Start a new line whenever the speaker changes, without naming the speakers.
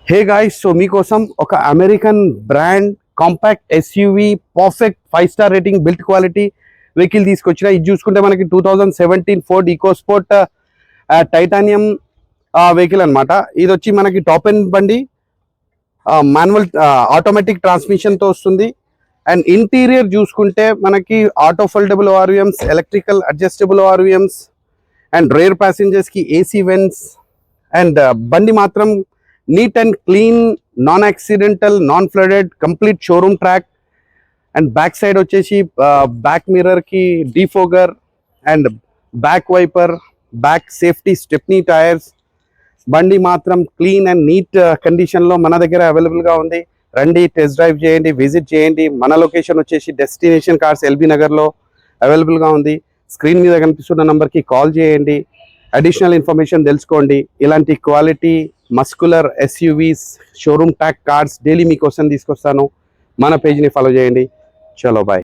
Hey guys, so మీకోసం ఒక American brand compact SUV perfect 5 star rating built quality vehicle తీసుకొచ్చిన. ఇది చూసుకుంటే మనకి 2017 ఫోర్డ్ ఈకోస్పోర్ట్ టైటానియం వెహికల్ అనమాట. ఇది వచ్చి మనకి టాప్ ఎండ్ బండి, మాన్యువల్ ఆటోమేటిక్ ట్రాన్స్మిషన్తో వస్తుంది. అండ్ ఇంటీరియర్ చూసుకుంటే మనకి auto foldable ORVMs, electrical adjustable ORVMs and rear ప్యాసింజర్స్కి ఏసీ వెంట్స్. అండ్ బండి మాత్రం neat and clean, non accidental, non flooded, complete showroom track. And back side వచ్చేసి బ్యాక్ మిర్రర్కి defogger and back wiper, back safety stepney tyres. బండి మాత్రం clean and neat కండిషన్లో మన దగ్గర అవైలబుల్గా ఉంది. రండి, టెస్ట్ డ్రైవ్ చేయండి, విజిట్ చేయండి. మన లొకేషన్ వచ్చేసి డెస్టినేషన్ కార్స్ ఎల్బీ నగర్లో అవైలబుల్గా ఉంది. స్క్రీన్ మీద కనిపిస్తున్న నెంబర్కి కాల్ చేయండి, అడిషనల్ ఇన్ఫర్మేషన్ తెలుసుకోండి. ఇలాంటి క్వాలిటీ మస్కులర్ ఎస్యూవీస్, షోరూమ్ ట్యాక్ కార్స్ డైలీ మీకోసం తీసుకొస్తాను. మన పేజ్ని ఫాలో చేయండి. చలో బాయ్.